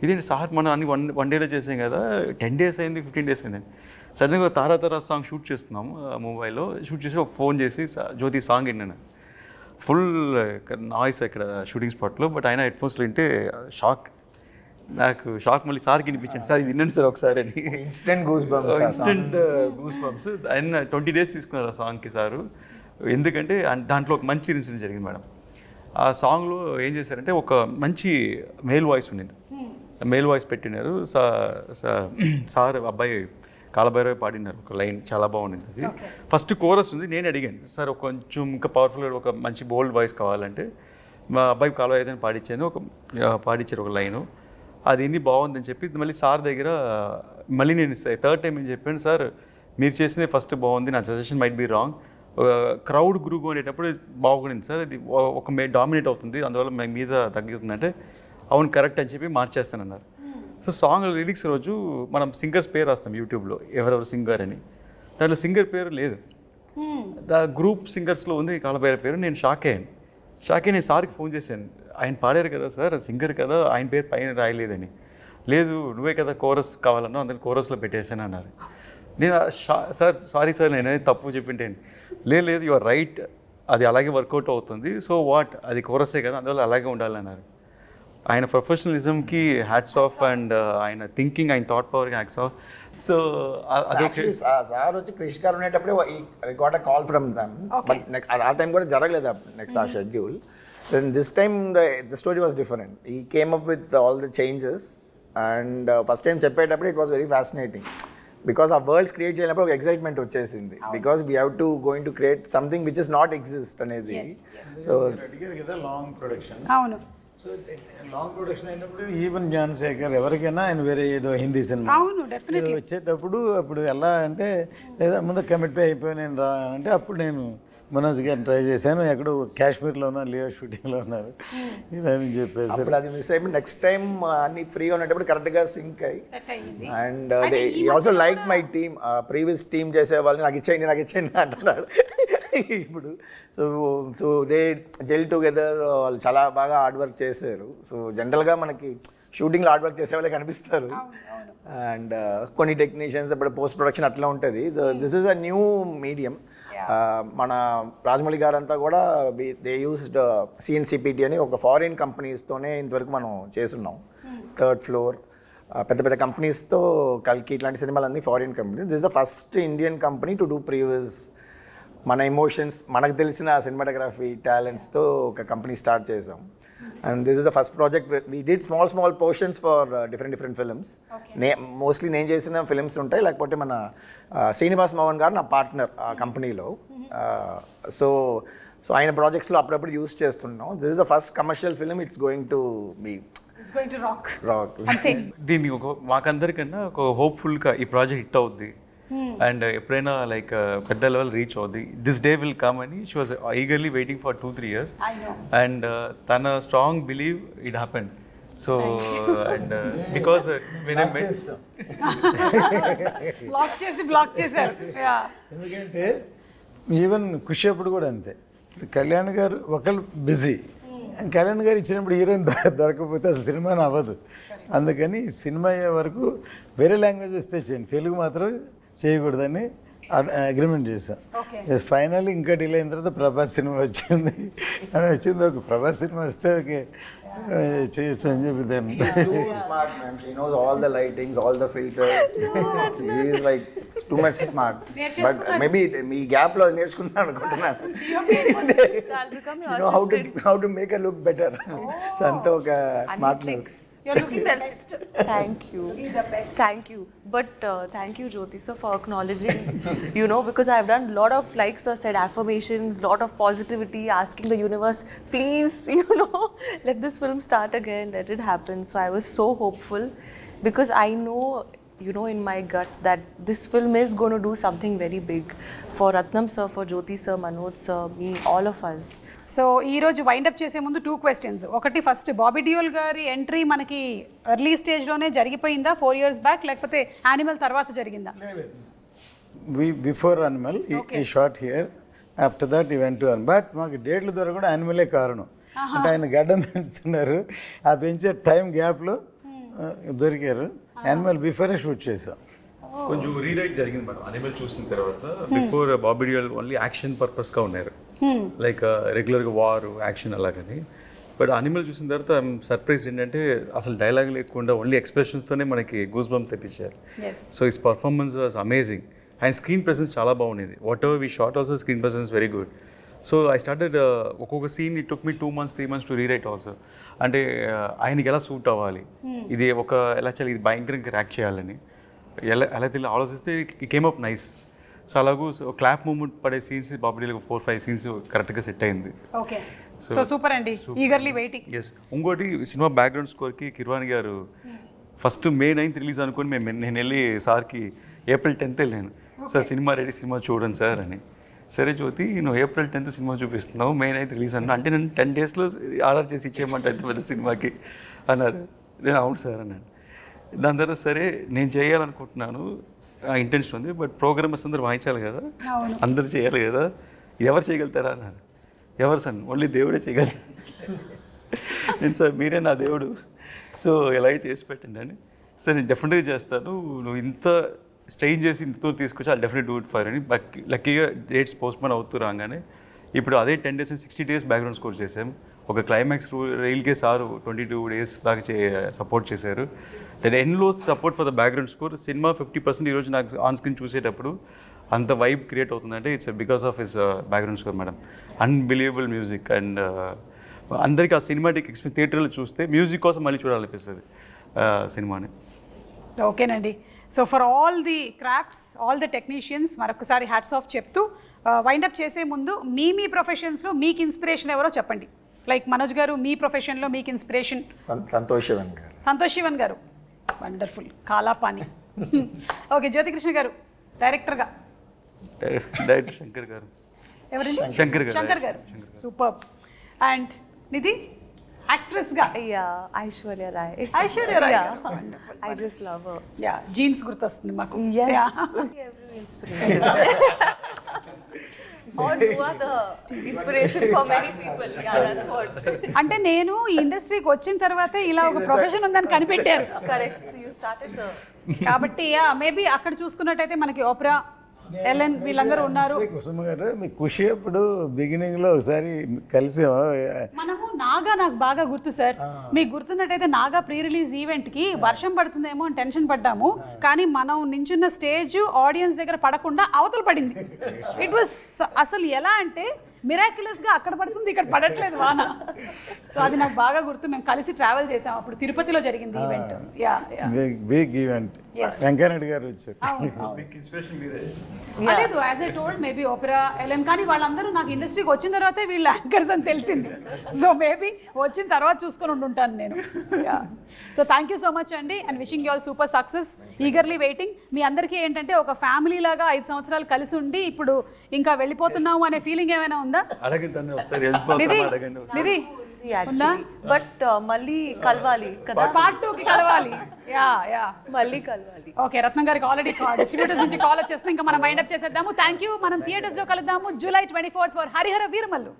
ఇదేంటి సార్ మనం అన్ని వన్ డేలో చేసాం కదా, 10 days అయింది, 15 days అయింది. సడన్గా తారా సాంగ్ షూట్ చేస్తున్నాము ముంబైలో. షూట్ చేసి ఒక ఫోన్ చేసి జ్యోతి సాంగ్ విన్నాను, ఫుల్ నాయిస్ ఇక్కడ షూటింగ్ స్పాట్లో. బట్ ఆయన హెడ్ఫోన్స్లో వింటే షాక్, నాకు షాక్. మళ్ళీ సార్కి వినిపించాను, సార్ ఇది వినండి సార్ ఒకసారి అని. Instant goose bumps. ఆయన 20 days తీసుకున్నారు ఆ సాంగ్కి సారు. ఎందుకంటే దాంట్లో ఒక మంచి ఇన్సిడెంట్ జరిగింది మేడం. ఆ సాంగ్లో ఏం చేశారంటే ఒక మంచి మేల్ వాయిస్ ఉండింది, మేల్ వాయిస్ పెట్టినారు. సార్ అబ్బాయి కాలభైరవి పాడినారు ఒక లైన్, చాలా బాగుండింది అది. ఫస్ట్ కోరస్ ఉంది, నేను అడిగాను సార్ కొంచెం ఇంకా పవర్ఫుల్గా ఒక మంచి బోల్డ్ వాయిస్ కావాలంటే మా అబ్బాయి కాలభైరవి పాడించాను, పాడించారు ఒక లైను. అది ఇన్ని బాగుందని చెప్పి మళ్ళీ సార్ దగ్గర మళ్ళీ నేను 3rd time ఏం చెప్పాను, సార్ మీరు చేసిందే ఫస్ట్ బాగుంది, నా suggestion might be wrong, crowd group అనేటప్పుడు బాగుండింది సార్, ఇది ఒక డామినేట్ అవుతుంది, అందువల్ల మీద తగ్గుతుందంటే అవును కరెక్ట్ అని చెప్పి మార్చేస్తానన్నారు. సో సాంగ్ లిరిక్స్ రోజు మనం సింగర్స్ పేరు రాస్తాం యూట్యూబ్లో, ఎవరెవరు సింగర్ అని. దాంట్లో సింగర్ పేరు లేదు, గ్రూప్ సింగర్స్లో ఉంది కాలభైరవి పేరు. నేను షాక్ అయ్యాను. నేను సార్కి ఫోన్ చేశాను, ఆయన పాడారు కదా సార్, సింగర్ కదా, ఆయన పేరు పైన రాయలేదని. లేదు నువ్వే కదా కోరస్ కావాలన్నా, అందుకని కోరస్లో పెట్టేశాను అన్నారు. నేను సారీ సార్ నేనే తప్పు చెప్పింటాను. లేదు యు ఆర్ రైట్, అది అలాగే వర్కౌట్ అవుతుంది, సో వాట్ అది కోరసే కదా, అందువల్ల అలాగే ఉండాలన్నారు. ఆయన ప్రొఫెషనలిజంకి హ్యాట్స్ ఆఫ్ అండ్ ఆయన థింకింగ్, ఆయన థాట్ పవర్కి హ్యాట్స్ ఆఫ్. సో అదొకే. సార్ వచ్చి క్రిష్ గారు ఉండేటప్పుడే got a call from them, but ఆ టైం కూడా జరగలేదు నెక్స్ట్ ఆ schedule. Then this time the story was different. He came up with all the changes and first time చెప్పేటప్పుడు it was very fascinating, because ఆ worlds create చేయనప్పుడు ఒక excitement వచ్చేసింది, because we have to going to create something which is not exist అనేది. So అడిగారు కదా long production. అవును, so long production అయినప్పుడు ఈవెన్ జ్ఞానశేఖర్ ఎవరికైనా ఆయన వేరే ఏదో హిందీ సినిమా అవును, డెఫినెట్లీ వచ్చేటప్పుడు అప్పుడు ఎలా అంటే లేదా ముందు కమిట్ అయిపోయి నేను రా అంటే అప్పుడు నేను మనోజ్ గారిని ట్రై చేశాను, ఎక్కడో కాశ్మీర్లో ఉన్నా, లియో షూటింగ్లో ఉన్నారు ఇలా అని చెప్పేసి. అప్పుడు అది మిస్ అయిపోయి నెక్స్ట్ టైం అన్ని ఫ్రీగా ఉన్నప్పుడు కరెక్ట్గా సింక్ అయ్యి and they also like my team, previous team చేసే వాళ్ళని నాకు ఇచ్చేయండి అంటున్నారు ఇప్పుడు. సో దే జెల్ టుగెదర్, వాళ్ళు చాలా బాగా హార్డ్ వర్క్ చేశారు. సో జనరల్గా మనకి షూటింగ్లో హార్డ్ వర్క్ చేసే వాళ్ళే కనిపిస్తారు అండ్ కొన్ని టెక్నీషియన్స్ ఇప్పుడు పోస్ట్ ప్రొడక్షన్ అట్లా ఉంటుంది. This is a new medium. మన రాజమౌళి గారు అంతా కూడా దే యూస్డ్ CNCPT అని ఒక ఫారిన్ కంపెనీస్తోనే ఇంతవరకు మనం చేస్తున్నాం. 3rd floor పెద్ద పెద్ద కంపెనీస్తో కల్కి ఇట్లాంటి సినిమాలన్నీ foreign companies. This is the first Indian company to do previous మన ఎమోషన్స్, మనకు తెలిసిన సినిమాటోగ్రఫీ టాలెంట్స్తో ఒక కంపెనీ స్టార్ట్ చేసాం. And this is the first project. We did small portions for different films. Mostly నేను చేసిన ఫిల్మ్స్ ఉంటాయి, లేకపోతే మన శ్రీనివాస్ మోహన్ గారు నా పార్ట్నర్ ఆ కంపెనీలో. సో ఆయన ప్రాజెక్ట్స్లో అప్పుడప్పుడు యూస్ చేస్తున్నాం. This is the first commercial film, it's going to be rock. దీన్ని మాకందరికన్నా ఒక హోప్ఫుల్గా ఈ ప్రాజెక్ట్ హిట్ అవుద్ది అండ్ ఎప్పుడైనా లైక్ పెద్ద లెవెల్ రీచ్ అవుద్ది, దిస్ డే విల్ కమ్ అని she was eagerly waiting for 2-3 years and తన strong believe it happened. So and because block చేశారు. ఎందుకంటే ఈవెన్ ఖుషి అప్పుడు కూడా అంతే, కళ్యాణ్ గారు ఒకళ్ళు బిజీ, కళ్యాణ్ గారు ఇచ్చినప్పుడు హీరోయిన్ దొరకకపోతే అసలు సినిమాని అవ్వదు. అందుకని సినిమా అయ్యే వరకు వేరే లాంగ్వేజ్ వస్తే చేయండి, తెలుగు మాత్రం చేయకూడదని అగ్రిమెంట్ చేశాం. ఫైనల్ ఇంకా డిలే అయిన తర్వాత ప్రభాస్ సినిమా వచ్చింది అని వచ్చింది. ఒక ప్రభాస్ సినిమా వస్తే ఓకే చేయొచ్చు అని చెప్పి దాన్ని. Smart man, she knows all the lightings, all the filters. She is like too much smart. But maybe me gap లో నేర్చుకున్నాను అనుకుంటున్నాను. You know how to make her look better. So అంత ఒక smartness. You're looking the best. Thank you. The best. Thank you. But thank you, Jyoti sir, for acknowledging, you know, because I've done a lot of, like sir said, affirmations, lot of positivity, asking the universe, please, you know, let this film start again, let it happen. So I was so hopeful because I know, you know, in my gut that this film is going to do something very big for Ratnam sir, for Jyoti sir, Manoj sir, me, all of us. So ఈరోజు wind up చేసే ముందు 2 questions. ఒకటి first, Bobby Deol గారి entry మనకి early స్టేజ్లోనే జరిగిపోయిందా 4 years back, లేకపోతే animal తర్వాత జరిగిందా? బిఫోర్ అనిమల్ ఈ షార్ట్ హియర్, ఆఫ్టర్ దట్ ఈ వెంట్ టు అన్. బట్ మాకు డేట్లు దొరకడం యానిమలే కారణం. అంటే ఆయన గడ్డం పెంచుతున్నారు, ఆ పెంచే టైం గ్యాప్లో దొరికారు. యానిమల్ బిఫోరే షూట్ చేసాం. కొంచెం రీరైట్ జరిగింది మేడం అనిమల్ చూసిన తర్వాత. Before Bobby Deol only action పర్పస్గా ఉన్నారు, లైక్ రెగ్యులర్గా వార్ యాక్షన్ అలాగని. బట్ అనిమల్ చూసిన తర్వాత ఐఎమ్ సర్ప్రైజ్ ఏంటంటే అసలు డైలాగ్ లేకుండా ఓన్లీ ఎక్స్ప్రెషన్స్తోనే మనకి గూస్ బంప్ తెప్పించారు. So his performance was amazing and screen presence చాలా బాగుండేది. Whatever we shot also screen presence very good. So I started ఒక్కొక్క scene it took me 2 months 3 months to rewrite also. అంటే ఆయనకి ఎలా suit అవ్వాలి, ఇది ఒక ఎలా చేయాలి, ఇది భయంకరంగా ర్యాక్ చేయాలని ఎలా తెలియ ఆలోచిస్తే it came up nice. So అలాగూ క్లాప్ మూమెంట్ పడే సీన్స్ బాబీ డియోల్ 4-5 scenes కరెక్ట్గా సెట్ అయింది. ఓకే, సో సూపర్ అండి, ఈగర్లీ వెయిటింగ్. ఎస్, ఇంకోటి సినిమా బ్యాక్గ్రౌండ్ స్కోర్కి కిర్వాణి గారు ఫస్ట్ May 9th రిలీజ్ అనుకుని నేను వెళ్ళి సార్కి April 10th వెళ్ళాను. సార్ సినిమా రెడీ, సినిమా చూడండి సార్ అని. సరే జ్యోతి, నువ్వు April 10th సినిమా చూపిస్తున్నావు, May 9th రిలీజ్ అన్నా, అంటే నేను 10 daysలో ఆర్డర్ చేసి ఇచ్చేయమంటే అంత పెద్ద సినిమాకి అన్నారు. నేను అవును సార్ అన్నాను. దాని తర్వాత సరే నేను చేయాలనుకుంటున్నాను, ఇంటెన్షన్ ఉంది, బట్ ప్రోగ్రామర్స్ అందరూ వాయించాలి కదా, అందరూ చేయాలి కదా, ఎవరు చేయగలుగుతారా అన్నారు. ఎవరు సార్, ఓన్లీ దేవుడే చేయగలరు. నేను సార్ మీరే నా దేవుడు, సో ఎలాగే చేసి పెట్టండి అని. సార్ నేను డెఫినెట్గా చేస్తాను, నువ్వు ఇంత స్ట్రెయిన్ చేసి ఇంతతో తీసుకొచ్చి I definite do it for అని. లక్కీగా డేట్స్ పోస్ట్పోన్ అవుతూ రాగానే ఇప్పుడు అదే 10 days and 60 days background score చేసాం. ఒక క్లైమాక్స్ రైల్కే సారు 22 days దాకా సపోర్ట్ చేశారు. That endless support for the background score. Cinema 50% ఈరోజు నాకు ఆన్ స్క్రీన్ చూసేటప్పుడు అంత వైబ్ క్రియేట్ అవుతుందంటే it's because of his background score madam. Unbelievable music and అందరికీ ఆ సినిమాటిక్ ఎక్స్పీరియన్స్ థియేటర్లో చూస్తే మ్యూజిక్ కోసం మళ్ళీ చూడాలనిపిస్తుంది సినిమాని. ఓకేనండి, so for all the crafts, all the technicians మరొకసారి హ్యాట్స్ ఆఫ్ చెప్తూ వైండప్ చేసే ముందు మీ ప్రొఫెషన్స్లో మీకు ఇన్స్పిరేషన్ ఎవరో చెప్పండి. లైక్ మనోజ్ గారు, మీ ప్రొఫెషన్లో మీకు ఇన్స్పిరేషన్? సంతోష్ శివన్ గారు. సంతోష్ శివన్ గారు, వండర్ఫుల్, కాలాపాని. ఓకే, జ్యోతికృష్ణ గారు డైరెక్టర్గా? డైరెక్టర్ శంకర్ గారు. ఎవరండి? శంకర్ గారు, సూపర్. అండ్ నిధి యాక్ట్రెస్గా? Aishwarya Rai. Aishwarya Rai, I just love her. Yeah, Jeans గుర్తొస్తుంది మాకు. Yes. Every inspiration. Or you are the inspiration for many people. Yeah, that's what. అంటే నేను ఈ ఇండస్ట్రీకి వచ్చిన తర్వాతే ఇలా ఒక ప్రొఫెషన్ ఉందని కనిపెట్టారు. Correct. So you started the. కాబట్టి మేబీ అక్కడ చూసుకున్నట్టయితే మనకి ఓప్రా, ఎలెన్ వీళ్ళందరూ ఉన్నారు. కుసుమ గారు, మీ ఖుషి అప్పుడు బిగినింగ్లో ఒకసారి కలిసాము మనము. నాగా నాకు బాగా గుర్తు సార్, మీకు గుర్తున్నట్టయితే నాగా ప్రీ రిలీజ్ ఈవెంట్కి వర్షం పడుతుందేమో అని టెన్షన్ పడ్డాము, కానీ మనం నించున్న స్టేజ్ ఆడియన్స్ దగ్గర పడకుండా అవతల పడింది. ఇట్ వాస్ అసలు ఎలా అంటే మిరాక్యులస్గా అక్కడ పడుతుంది, ఇక్కడ పడట్లేదు వాన. సో అది నాకు బాగా గుర్తు, మేము కలిసి ట్రావెల్ చేసాం అప్పుడు, తిరుపతిలో జరిగింది ఈవెంట్. Big event. వెంకయ్యనాయుడు గారు వచ్చారు. లేదు, as I told maybe Opera, Ellen, కానీ వాళ్ళందరూ నాకు ఇండస్ట్రీకి వచ్చిన తర్వాతే వీళ్ళు యాంకర్స్ అని తెలిసింది. సో మేబీ వచ్చిన తర్వాత చూసుకొని ఉంటుంటాను నేను. So thank you so much అండి, and wishing you all super success. Eagerly waiting. మీ అందరికీ ఏంటంటే ఒక ఫ్యామిలీ లాగా 5 సంవత్సరాలు కలిసి ఉండి ఇప్పుడు ఇంకా వెళ్ళిపోతున్నాము అనే ఫీలింగ్ ఏమైనా ఉందా? నిధి బట్ మళ్ళీ కలవాలి కదా, పార్ట్ 2కి కలవాలి. మళ్ళీ కలవాలి. ఓకే, రత్నం గారికి ఆల్రెడీ డిస్ట్రిబ్యూటర్స్ నుంచి కాల్ వచ్చేస్తుంది, ఇంకా మనం వైండప్ చేసేద్దాము. Thank you. మనం థియేటర్స్లో కలుద్దాము July 24th for Harihara Veeramallu.